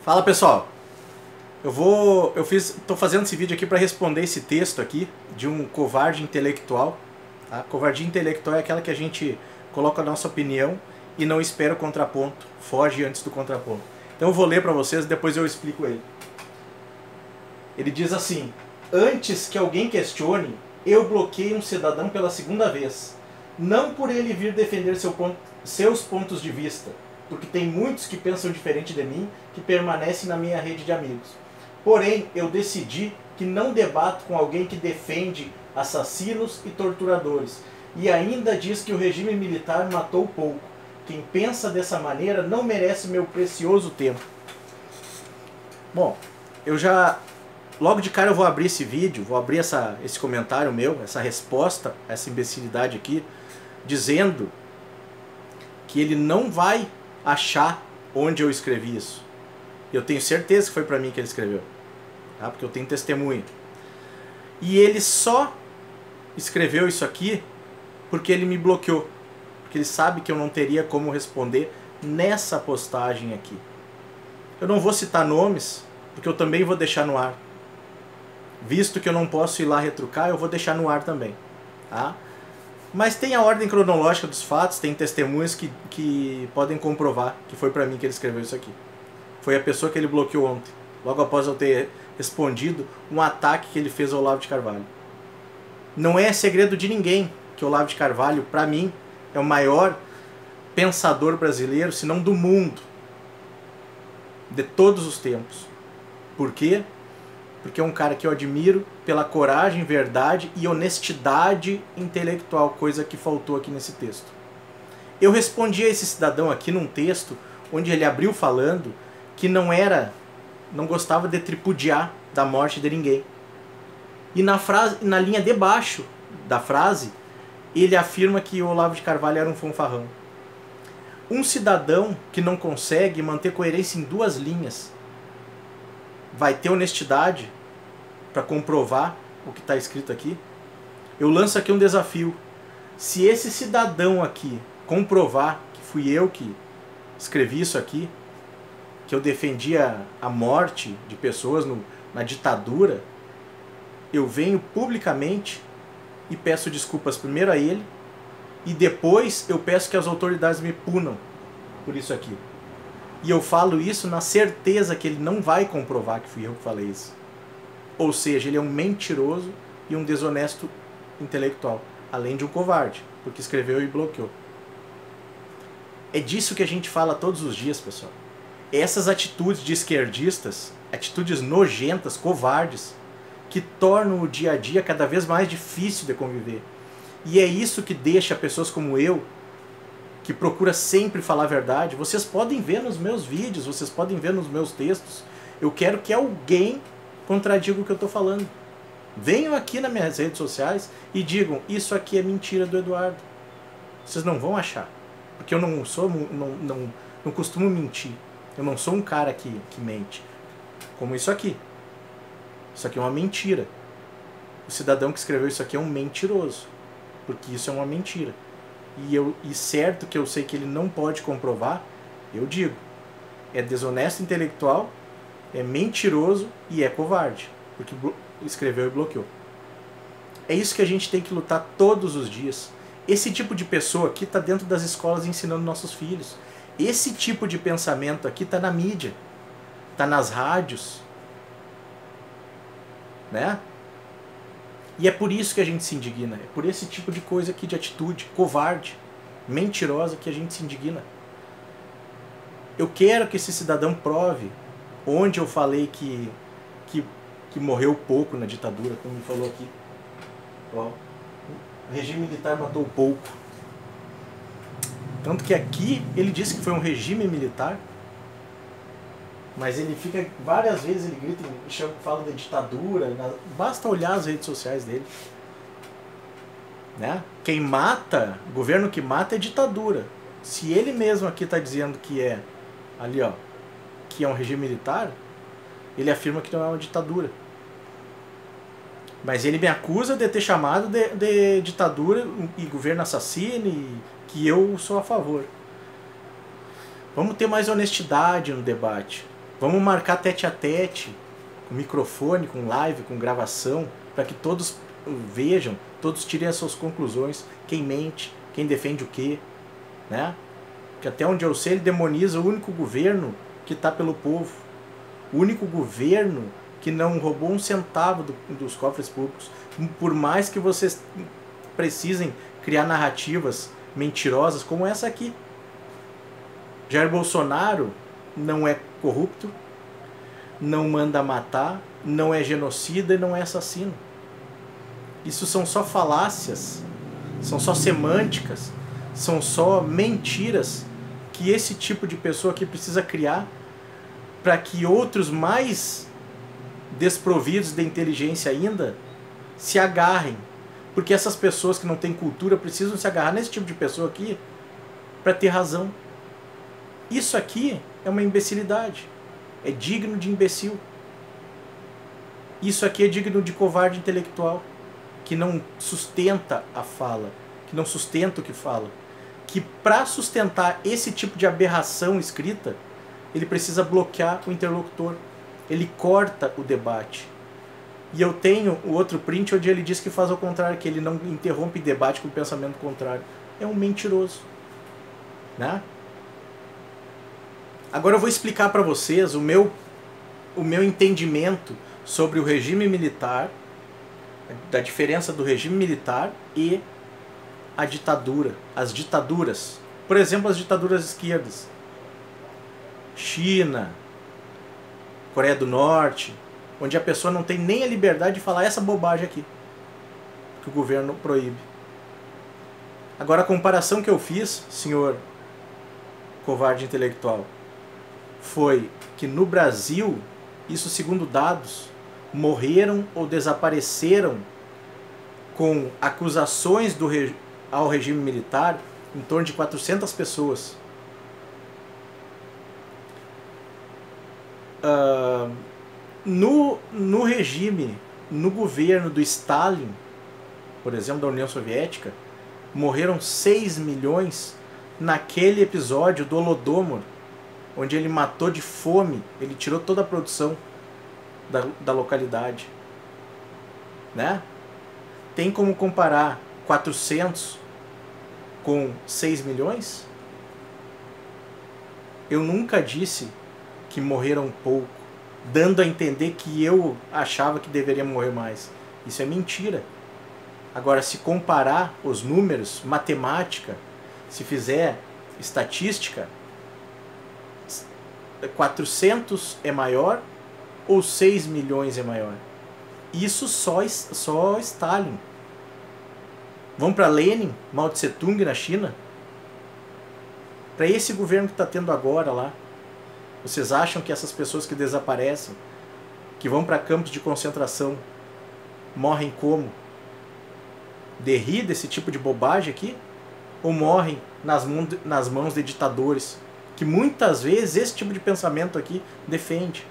Fala pessoal, tô fazendo esse vídeo aqui para responder esse texto aqui de um covarde intelectual. Tá? Covardia intelectual é aquela que a gente coloca a nossa opinião e não espera o contraponto, foge antes do contraponto. Então eu vou ler para vocês e depois eu explico ele. Ele diz assim: antes que alguém questione, eu bloqueei um cidadão pela segunda vez. Não por ele vir defender seus pontos de vista, porque tem muitos que pensam diferente de mim, que permanecem na minha rede de amigos. Porém, eu decidi que não debato com alguém que defende assassinos e torturadores, e ainda diz que o regime militar matou pouco. Quem pensa dessa maneira não merece meu precioso tempo. Bom, logo de cara eu vou abrir esse vídeo, vou abrir esse comentário meu, essa resposta, essa imbecilidade aqui, dizendo que ele não vai achar onde eu escrevi isso. Eu tenho certeza que foi para mim que ele escreveu, tá? Porque eu tenho testemunha. E ele só escreveu isso aqui porque ele me bloqueou, porque ele sabe que eu não teria como responder nessa postagem aqui. Eu não vou citar nomes, porque eu também vou deixar no ar. Visto que eu não posso ir lá retrucar, eu vou deixar no ar também, tá? Mas tem a ordem cronológica dos fatos, tem testemunhas que podem comprovar que foi pra mim que ele escreveu isso aqui. Foi a pessoa que ele bloqueou ontem, logo após eu ter respondido um ataque que ele fez ao Olavo de Carvalho. Não é segredo de ninguém que o Olavo de Carvalho, pra mim, é o maior pensador brasileiro, se não do mundo, de todos os tempos. Por quê? Porque é um cara que eu admiro pela coragem, verdade e honestidade intelectual, coisa que faltou aqui nesse texto. Eu respondi a esse cidadão aqui num texto onde ele abriu falando que não gostava de tripudiar da morte de ninguém. E na linha de baixo da frase, ele afirma que o Olavo de Carvalho era um fanfarrão. Um cidadão que não consegue manter coerência em duas linhas vai ter honestidade para comprovar o que está escrito aqui? Eu lanço aqui um desafio. Se esse cidadão aqui comprovar que fui eu que escrevi isso aqui, que eu defendia a morte de pessoas na ditadura, eu venho publicamente e peço desculpas primeiro a ele e depois eu peço que as autoridades me punam por isso aqui. E eu falo isso na certeza que ele não vai comprovar que fui eu que falei isso. Ou seja, ele é um mentiroso e um desonesto intelectual, além de um covarde, porque escreveu e bloqueou. É disso que a gente fala todos os dias, pessoal. Essas atitudes de esquerdistas, atitudes nojentas, covardes, que tornam o dia a dia cada vez mais difícil de conviver. E é isso que deixa pessoas como eu, que procura sempre falar a verdade. Vocês podem ver nos meus vídeos, vocês podem ver nos meus textos. Eu quero que alguém contradiga o que eu estou falando. Venham aqui nas minhas redes sociais e digam: isso aqui é mentira do Eduardo. Vocês não vão achar. Porque eu não costumo mentir. Eu não sou um cara que mente. Como isso aqui. Isso aqui é uma mentira. O cidadão que escreveu isso aqui é um mentiroso. Porque isso é uma mentira. E certo que eu sei que ele não pode comprovar, eu digo: é desonesto intelectual, é mentiroso e é covarde, porque escreveu e bloqueou. É isso que a gente tem que lutar todos os dias. Esse tipo de pessoa aqui está dentro das escolas ensinando nossos filhos. Esse tipo de pensamento aqui está na mídia, está nas rádios, né? E é por isso que a gente se indigna, é por esse tipo de coisa aqui, de atitude covarde, mentirosa, que a gente se indigna. Eu quero que esse cidadão prove onde eu falei que morreu pouco na ditadura, como ele falou aqui. Ó, o regime militar matou pouco. Tanto que aqui ele disse que foi um regime militar, mas ele fica, várias vezes ele grita e fala de ditadura. Basta olhar as redes sociais dele, né? Quem mata, o governo que mata é ditadura. Se ele mesmo aqui está dizendo que é, ali ó, que é um regime militar, ele afirma que não é uma ditadura. Mas ele me acusa de ter chamado de ditadura e governo assassino, e que eu sou a favor. Vamos ter mais honestidade no debate. Vamos marcar tete a tete, com microfone, com live, com gravação, para que todos vejam, todos tirem as suas conclusões, quem mente, quem defende o quê, né? Porque até onde eu sei, ele demoniza o único governo que está pelo povo, o único governo que não roubou um centavo dos cofres públicos. Por mais que vocês precisem criar narrativas mentirosas como essa aqui. Jair Bolsonaro não é corrupto, não manda matar, não é genocida e não é assassino. Isso são só falácias, são só semânticas, são só mentiras que esse tipo de pessoa aqui precisa criar para que outros mais desprovidos de inteligência ainda se agarrem. Porque essas pessoas que não têm cultura precisam se agarrar nesse tipo de pessoa aqui para ter razão. Isso aqui é uma imbecilidade. É digno de imbecil. Isso aqui é digno de covarde intelectual, que não sustenta a fala, que não sustenta o que fala. Que para sustentar esse tipo de aberração escrita, ele precisa bloquear o interlocutor. Ele corta o debate. E eu tenho o outro print onde ele diz que faz ao contrário, que ele não interrompe debate com o pensamento contrário. É um mentiroso, né? Agora eu vou explicar para vocês o meu entendimento sobre o regime militar, da diferença do regime militar e a ditadura, as ditaduras. Por exemplo, as ditaduras esquerdas. China, Coreia do Norte, onde a pessoa não tem nem a liberdade de falar essa bobagem aqui, que o governo proíbe. Agora a comparação que eu fiz, senhor covarde intelectual, foi que no Brasil, isso segundo dados, morreram ou desapareceram com acusações ao regime militar em torno de 400 pessoas. No regime, no governo do Stalin, por exemplo, da União Soviética, morreram 6 milhões naquele episódio do Holodomor, onde ele matou de fome, ele tirou toda a produção da localidade, né? Tem como comparar 400 com 6 milhões? Eu nunca disse que morreram pouco, dando a entender que eu achava que deveria morrer mais. Isso é mentira. Agora, se comparar os números, matemática, se fizer estatística, 400 é maior ou 6 milhões é maior? Isso só Stalin. Vamos para Lenin, Mao Tse Tung na China? Para esse governo que está tendo agora lá, vocês acham que essas pessoas que desaparecem, que vão para campos de concentração, morrem como? De rir desse tipo de bobagem aqui? Ou morrem nas mãos de ditadores? Que muitas vezes esse tipo de pensamento aqui defende.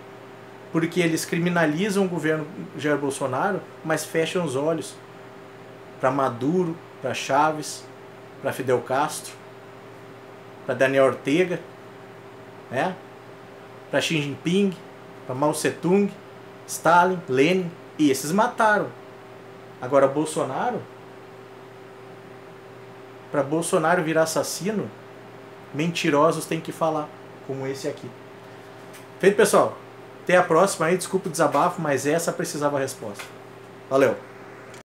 Porque eles criminalizam o governo Jair Bolsonaro, mas fecham os olhos para Maduro, para Chaves, para Fidel Castro, para Daniel Ortega, né? Para Xi Jinping, para Mao Tse Tung, Stalin, Lenin, e esses mataram. Agora Bolsonaro, para Bolsonaro virar assassino, mentirosos têm que falar, como esse aqui. Feito, pessoal? Até a próxima aí, desculpa o desabafo, mas essa precisava a resposta. Valeu!